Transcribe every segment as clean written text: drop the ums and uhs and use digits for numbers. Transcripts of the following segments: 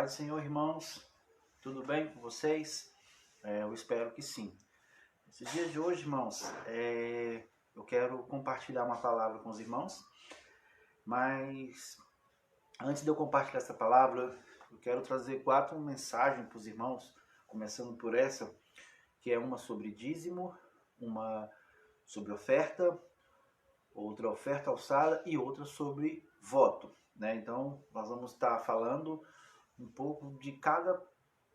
Paz do Senhor, irmãos, tudo bem com vocês? Eu espero que sim. Esses dias de hoje, irmãos, eu quero compartilhar uma palavra com os irmãos, mas antes de eu compartilhar essa palavra, eu quero trazer 4 mensagens para os irmãos, começando por essa, que é uma sobre dízimo, uma sobre oferta, outra oferta alçada e outra sobre voto, né? Então, nós vamos estar falando um pouco de cada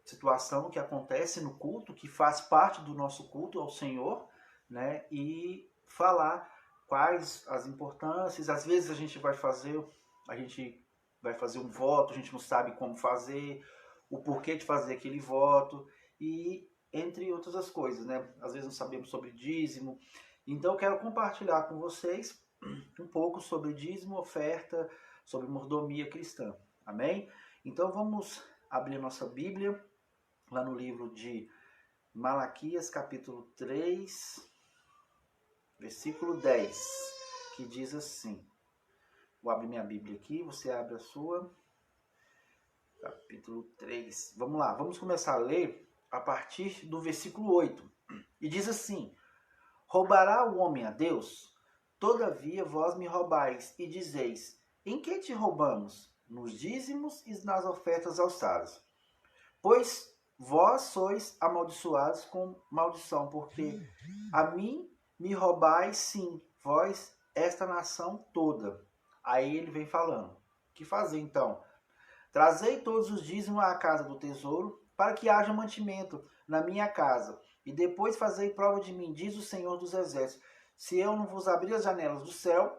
situação que acontece no culto, que faz parte do nosso culto ao Senhor, né? E falar quais as importâncias. Às vezes a gente vai fazer um voto, a gente não sabe como fazer, o porquê de fazer aquele voto e entre outras as coisas, né? Às vezes não sabemos sobre dízimo. Então eu quero compartilhar com vocês um pouco sobre dízimo, oferta, sobre mordomia cristã. Amém? Então vamos abrir nossa Bíblia lá no livro de Malaquias, capítulo 3, versículo 10, que diz assim. Vou abrir minha Bíblia aqui, você abre a sua. Capítulo 3. Vamos lá, vamos começar a ler a partir do versículo 8. E diz assim: Roubará o homem a Deus? Todavia vós me roubais, e dizeis: Em que te roubamos? Nos dízimos e nas ofertas alçadas. Pois vós sois amaldiçoados com maldição, porque a mim me roubais, sim, vós, esta nação toda. Aí ele vem falando. O que fazer então? Trazei todos os dízimos à casa do tesouro, para que haja mantimento na minha casa. E depois fazei prova de mim, diz o Senhor dos Exércitos, se eu não vos abrir as janelas do céu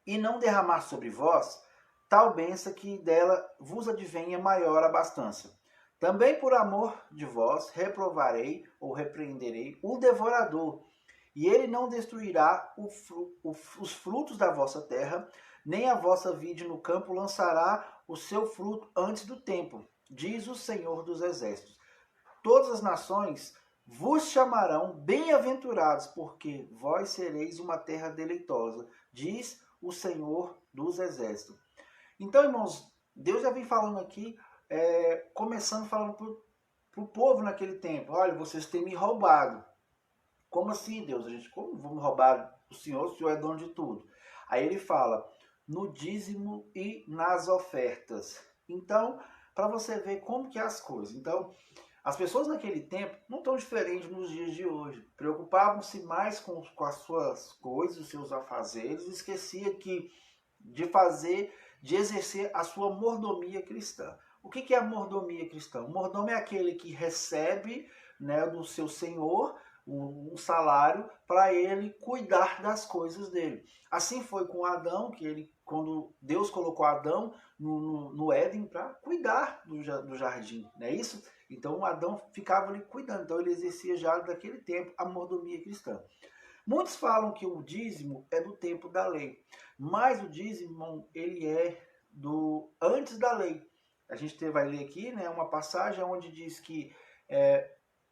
e não derramar sobre vós tal bênção que dela vos advenha maior abastança. Também por amor de vós reprovarei ou repreenderei o devorador, e ele não destruirá os frutos da vossa terra, nem a vossa vide no campo lançará o seu fruto antes do tempo, diz o Senhor dos Exércitos. Todas as nações vos chamarão bem-aventurados, porque vós sereis uma terra deleitosa, diz o Senhor dos Exércitos. Então, irmãos, Deus já vem falando aqui, começando falando para o povo naquele tempo: olha, vocês têm me roubado. Como assim, Deus? Como vamos roubar o Senhor é dono de tudo? Aí ele fala, no dízimo e nas ofertas. Então, para você ver como que é as coisas. Então, as pessoas naquele tempo não estão diferentes nos dias de hoje. Preocupavam-se mais com as suas coisas, os seus afazeres, e esquecia de exercer a sua mordomia cristã. O que é a mordomia cristã? O mordomo é aquele que recebe, né, do seu senhor um salário para ele cuidar das coisas dele. Assim foi com Adão, quando Deus colocou Adão no Éden para cuidar do jardim, não é isso? Então Adão ficava ali cuidando, então ele exercia já daquele tempo a mordomia cristã. Muitos falam que o dízimo é do tempo da lei, mas o dízimo ele é do antes da lei. A gente vai ler aqui, né, uma passagem onde diz que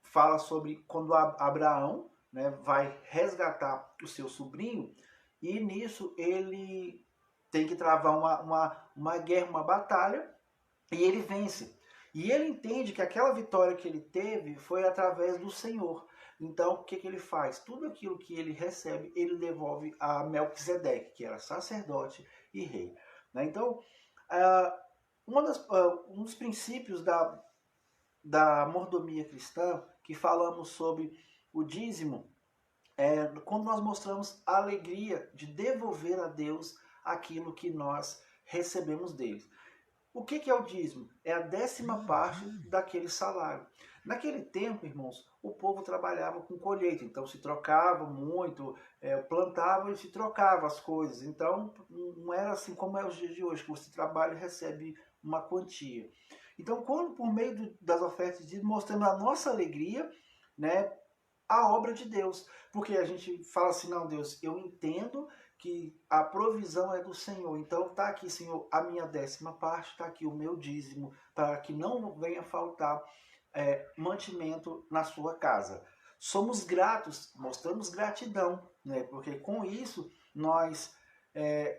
fala sobre quando Abraão, né, vai resgatar o seu sobrinho, e nisso ele tem que travar uma guerra, uma batalha, e ele vence. E ele entende que aquela vitória que ele teve foi através do Senhor. Então, o que ele faz? Tudo aquilo que ele recebe, ele devolve a Melquisedeque, que era sacerdote e rei. Então, um dos princípios da mordomia cristã, que falamos sobre o dízimo, quando nós mostramos a alegria de devolver a Deus aquilo que nós recebemos dele. O que é o dízimo? É a 10ª parte daquele salário. Naquele tempo, irmãos, o povo trabalhava com colheita, então se trocava muito, plantava e se trocava as coisas. Então não era assim como é os dias de hoje, que você trabalha e recebe uma quantia. Então, quando por meio das ofertas de dízimo mostramos a nossa alegria, né, a obra de Deus, porque a gente fala assim: não, Deus, eu entendo que a provisão é do Senhor, então está aqui, Senhor, a minha 10ª parte, está aqui o meu dízimo, para que não venha faltar mantimento na sua casa. Somos gratos, mostramos gratidão, né? Porque com isso nós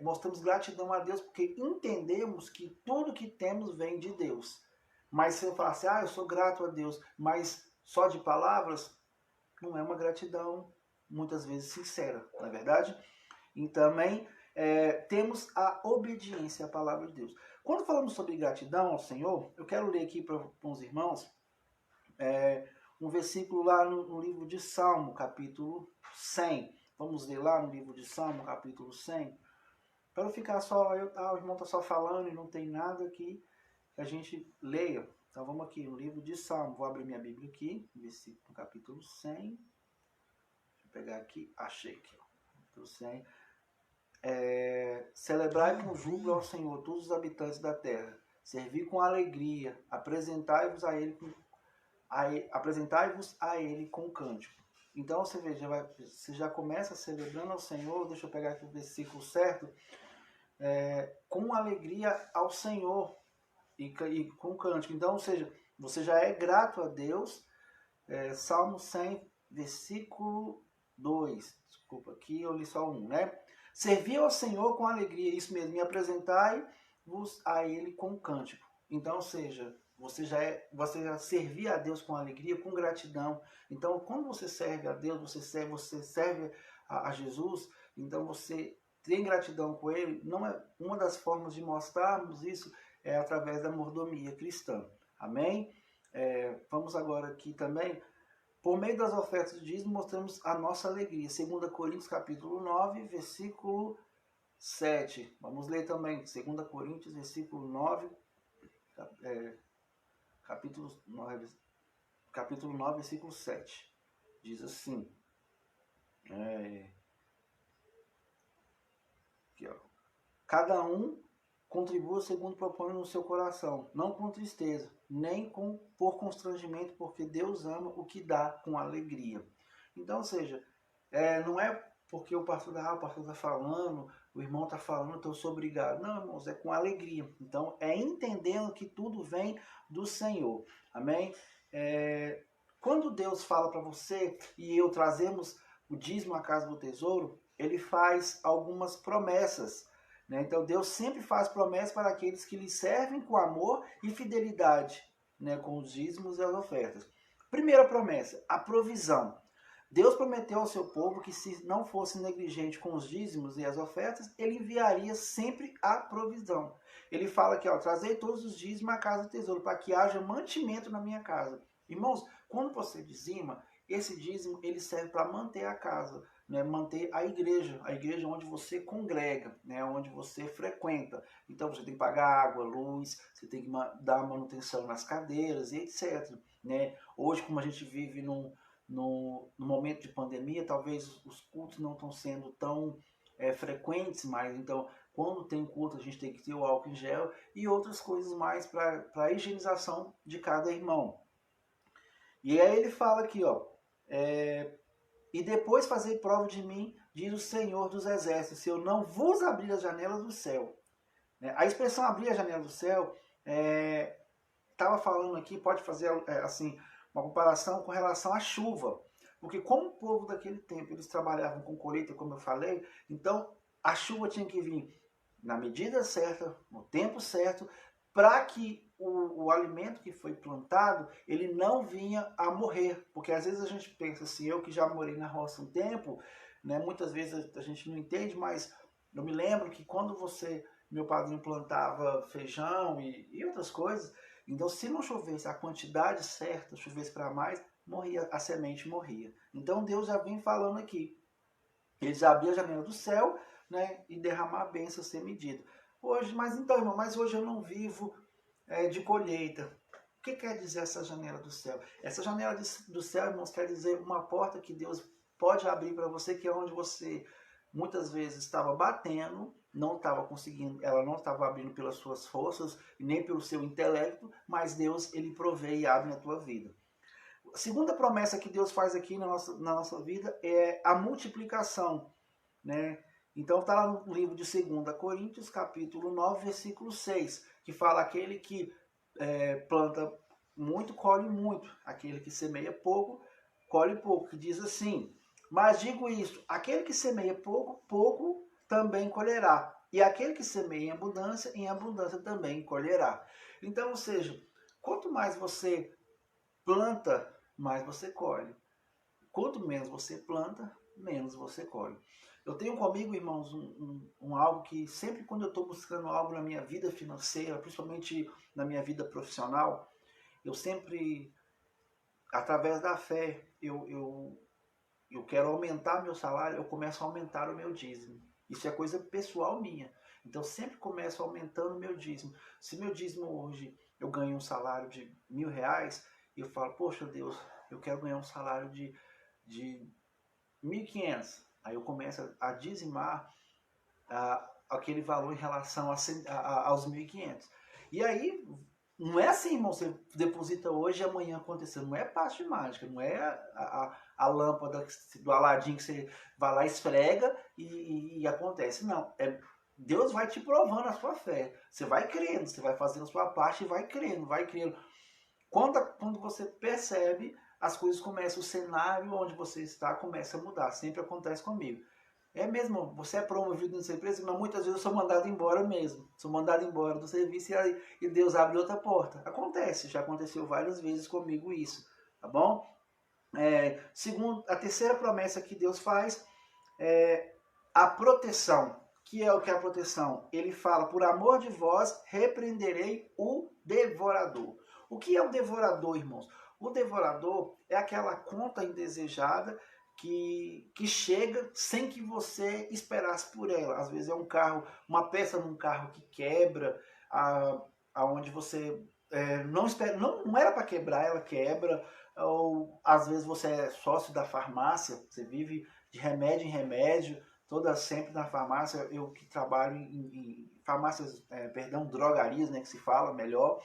mostramos gratidão a Deus, porque entendemos que tudo que temos vem de Deus. Mas se eu falar assim, eu sou grato a Deus, mas só de palavras, não é uma gratidão muitas vezes sincera, não é verdade? E também temos a obediência à palavra de Deus. Quando falamos sobre gratidão ao Senhor, eu quero ler aqui para os irmãos um versículo lá no livro de Salmo, capítulo 100. Vamos ler lá no livro de Salmo, capítulo 100. Para não ficar só, o irmão está só falando e não tem nada aqui que a gente leia. Então vamos aqui no livro de Salmo. Vou abrir minha Bíblia aqui, versículo, capítulo 100. Deixa eu pegar aqui, achei aqui. Capítulo 100. Celebrai com júbilo ao Senhor todos os habitantes da terra. Servi com alegria. Apresentai-vos a Ele com cântico. Então você veja, você já começa celebrando ao Senhor. Deixa eu pegar aqui o versículo certo. Com alegria ao Senhor e com cântico. Então, ou seja, você já é grato a Deus. Salmo 100, versículo 2. Desculpa, aqui eu li só um, né? Servi ao Senhor com alegria, isso mesmo, e apresentai-vos a Ele com cântico. Então, ou seja, você já servia a Deus com alegria, com gratidão. Então, quando você serve a Deus, você serve a Jesus, então você tem gratidão com Ele. Não é uma das formas de mostrarmos isso é através da mordomia cristã. Amém? Vamos agora aqui também. Por meio das ofertas do dízimo, mostramos a nossa alegria. 2 Coríntios, capítulo 9, versículo 7. Vamos ler também. 2 Coríntios, versículo 9, capítulo 9, versículo 7. Diz assim. Aqui, ó. Cada um contribua segundo propõe no seu coração, não com tristeza, nem por constrangimento, porque Deus ama o que dá com alegria. Então, ou seja, não é porque o pastor está falando, o irmão está falando, então eu sou obrigado. Não, irmãos, é com alegria. Então, é entendendo que tudo vem do Senhor. Amém? Quando Deus fala para você e eu trazemos o dízimo à casa do tesouro, Ele faz algumas promessas. Então Deus sempre faz promessas para aqueles que lhe servem com amor e fidelidade, com os dízimos e as ofertas. Primeira promessa, a provisão. Deus prometeu ao seu povo que se não fosse negligente com os dízimos e as ofertas, Ele enviaria sempre a provisão. Ele fala aqui, trazei todos os dízimos à casa do tesouro, para que haja mantimento na minha casa. Irmãos, quando você dizima, esse dízimo ele serve para manter a casa, manter a igreja onde você congrega, onde você frequenta. Então você tem que pagar água, luz, você tem que dar manutenção nas cadeiras e etc. Hoje, como a gente vive no momento de pandemia, talvez os cultos não estão sendo tão frequentes mais. Então, quando tem culto, a gente tem que ter o álcool em gel e outras coisas mais para a higienização de cada irmão. E aí ele fala aqui, e depois fazer prova de mim, diz o Senhor dos Exércitos, se eu não vos abrir as janelas do céu. A expressão abrir a janela do céu, estava falando aqui, pode fazer assim uma comparação com relação à chuva. Porque como o povo daquele tempo, eles trabalhavam com colheita, como eu falei, então a chuva tinha que vir na medida certa, no tempo certo, para que o alimento que foi plantado, ele não vinha a morrer. Porque às vezes a gente pensa assim, eu que já morei na roça um tempo, muitas vezes a gente não entende, mas eu me lembro que quando meu padrinho plantava feijão e outras coisas, então se não chovesse a quantidade certa, chovesse para mais, morria, a semente morria. Então Deus já vem falando aqui. Ele já abria a janela do céu, e derramar a bênção sem medida. Hoje, mas hoje eu não vivo de colheita. O que quer dizer essa janela do céu? Essa janela do céu, irmãos, quer dizer uma porta que Deus pode abrir para você, que é onde você muitas vezes estava batendo, não estava conseguindo, ela não estava abrindo pelas suas forças, nem pelo seu intelecto, mas Deus, ele provê e abre na tua vida. A segunda promessa que Deus faz aqui na nossa vida é a multiplicação, Então está lá no livro de 2 Coríntios, capítulo 9, versículo 6, que fala aquele que planta muito, colhe muito. Aquele que semeia pouco, colhe pouco. Que diz assim, mas digo isto, aquele que semeia pouco, pouco também colherá. E aquele que semeia em abundância também colherá. Então, ou seja, Quanto mais você planta, mais você colhe. Quanto menos você planta, menos você colhe. Eu tenho comigo, irmãos, algo que sempre quando eu estou buscando algo na minha vida financeira, principalmente na minha vida profissional, eu sempre, através da fé, eu quero aumentar meu salário, eu começo a aumentar o meu dízimo. Isso é coisa pessoal minha. Então, sempre começo aumentando o meu dízimo. Se meu dízimo hoje eu ganho um salário de R$1.000, eu falo, poxa Deus, eu quero ganhar um salário de 1.500. Aí eu começo a dizimar aquele valor em relação aos 1.500. E aí, não é assim, irmão, você deposita hoje e amanhã aconteceu. Não é passe de mágica, não é a lâmpada do Aladim que você vai lá, esfrega e acontece. Não, Deus vai te provando a sua fé. Você vai crendo, você vai fazendo a sua parte e vai crendo, vai crendo. Quando você percebe, as coisas começam, o cenário onde você está começa a mudar. Sempre acontece comigo. É mesmo, você é promovido nessa empresa, mas muitas vezes eu sou mandado embora mesmo. Sou mandado embora do serviço e Deus abre outra porta. Acontece, já aconteceu várias vezes comigo isso, tá bom? Segundo, a terceira promessa que Deus faz é a proteção. Que é o que é a proteção? Ele fala, por amor de vós, repreenderei o devorador. O que é o devorador, irmãos? O devorador é aquela conta indesejada que chega sem que você esperasse por ela. Às vezes é um carro, uma peça num carro que quebra, aonde você não espera, não era para quebrar, ela quebra. Ou às vezes você é sócio da farmácia, você vive de remédio em remédio, sempre na farmácia. Eu que trabalho em farmácias, drogarias, né, que se fala melhor.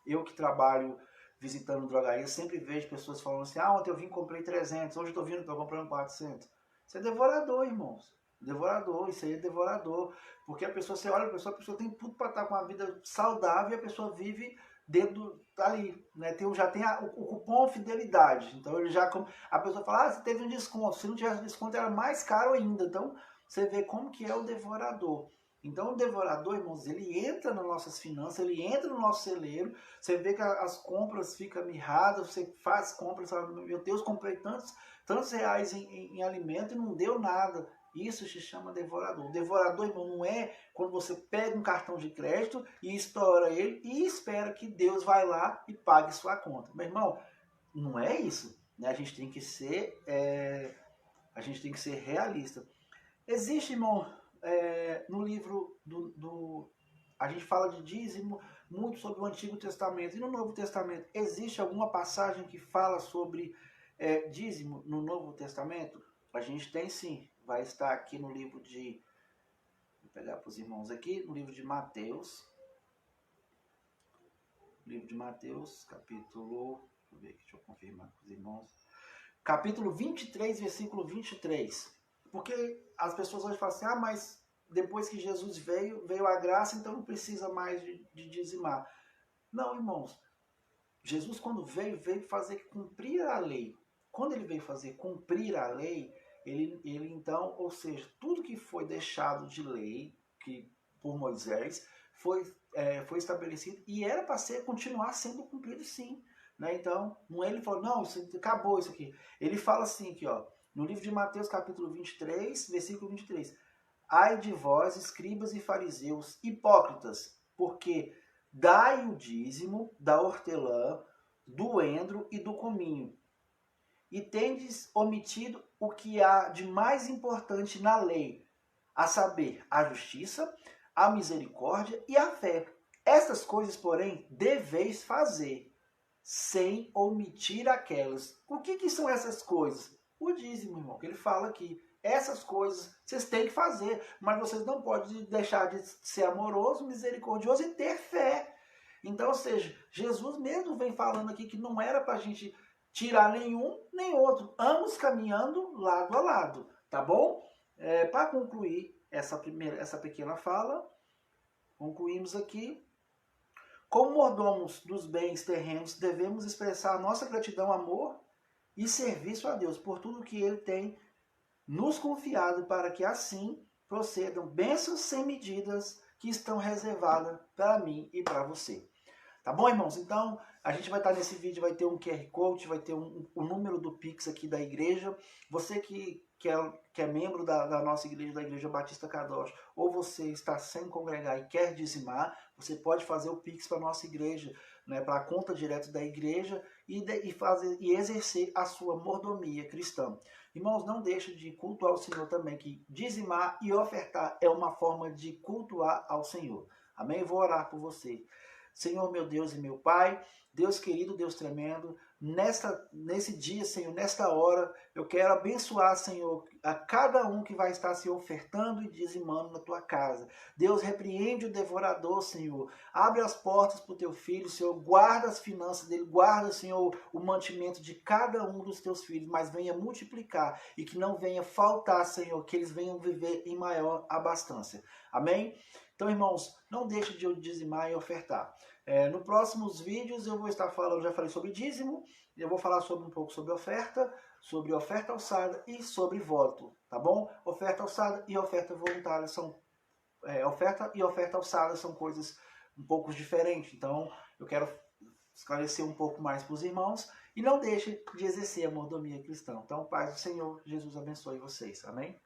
Eu que trabalho visitando drogarias, sempre vejo pessoas falando assim, ontem eu vim e comprei 300, hoje eu estou comprando 400. Isso é devorador, irmãos. Devorador, isso aí é devorador. Porque a pessoa, você olha, a pessoa tem tudo para estar com uma vida saudável e a pessoa vive dentro ali, né? Já tem o cupom fidelidade. Então ele já, a pessoa fala, você teve um desconto. Se não tivesse desconto era mais caro ainda. Então você vê como que é o devorador. Então o devorador, irmãos, ele entra nas nossas finanças, ele entra no nosso celeiro, você vê que as compras ficam mirradas, você faz compras, fala, meu Deus, comprei tantos reais em alimento e não deu nada. Isso se chama devorador. O devorador, irmão, não é quando você pega um cartão de crédito e estoura ele e espera que Deus vai lá e pague sua conta. Meu irmão, não é isso. Né? A gente tem que ser realista. Existe, irmão, no livro a gente fala de dízimo muito sobre o Antigo Testamento. E no Novo Testamento, existe alguma passagem que fala sobre dízimo no Novo Testamento? A gente tem sim. Vai estar aqui no livro de... Vou pegar para os irmãos aqui. No livro de Mateus. Livro de Mateus, capítulo... Deixa eu confirmar com os irmãos. Capítulo 23, versículo 23. Porque as pessoas hoje falam assim, mas depois que Jesus veio a graça, então não precisa mais de dizimar. Não, irmãos. Jesus, quando veio fazer cumprir a lei. Quando ele veio fazer cumprir a lei, ele então, ou seja, tudo que foi deixado de lei por Moisés foi estabelecido e era para continuar sendo cumprido sim. Né? Então, não ele falou, não, acabou isso aqui. Ele fala assim aqui, ó, no livro de Mateus, capítulo 23, versículo 23. Ai de vós, escribas e fariseus, hipócritas, porque dai o dízimo da hortelã, do endro e do cominho, e tendes omitido o que há de mais importante na lei, a saber, a justiça, a misericórdia e a fé. Estas coisas, porém, deveis fazer, sem omitir aquelas. O que são essas coisas? O dízimo, irmão, que ele fala aqui. Essas coisas vocês têm que fazer, mas vocês não podem deixar de ser amoroso, misericordioso e ter fé. Então, ou seja, Jesus mesmo vem falando aqui que não era para a gente tirar nenhum nem outro, ambos caminhando lado a lado, tá bom? Para concluir essa pequena fala, concluímos aqui. Como mordomos dos bens terrenos, devemos expressar nossa gratidão, amor e serviço a Deus por tudo que Ele tem nos confiado, para que assim procedam bênçãos sem medidas que estão reservadas para mim e para você. Tá bom, irmãos? Então, a gente vai estar nesse vídeo, vai ter um QR Code, vai ter o número do Pix aqui da igreja. Você que é membro da nossa igreja, da Igreja Batista Kadosh, ou você está sem congregar e quer dizimar, você pode fazer o Pix para a nossa igreja, né, para a conta direta da igreja e exercer a sua mordomia cristã. Irmãos, não deixe de cultuar o Senhor também, que dizimar e ofertar é uma forma de cultuar ao Senhor. Amém? Vou orar por você. Senhor, meu Deus e meu Pai, Deus querido, Deus tremendo, nesse dia, Senhor, nesta hora, eu quero abençoar, Senhor, a cada um que vai estar se ofertando e dizimando na tua casa. Deus, repreende o devorador, Senhor. Abre as portas para o teu filho, Senhor. Guarda as finanças dele, guarda, Senhor, o mantimento de cada um dos teus filhos, mas venha multiplicar e que não venha faltar, Senhor, que eles venham viver em maior abastança. Amém? Então, irmãos, não deixe de dizimar e ofertar. Nos próximos vídeos eu vou estar falando, já falei sobre dízimo, eu vou falar um pouco sobre oferta alçada e sobre voto, tá bom? Oferta alçada e oferta voluntária oferta e oferta alçada são coisas um pouco diferentes. Então, eu quero esclarecer um pouco mais para os irmãos e não deixe de exercer a mordomia cristã. Então, paz do Senhor, Jesus abençoe vocês. Amém?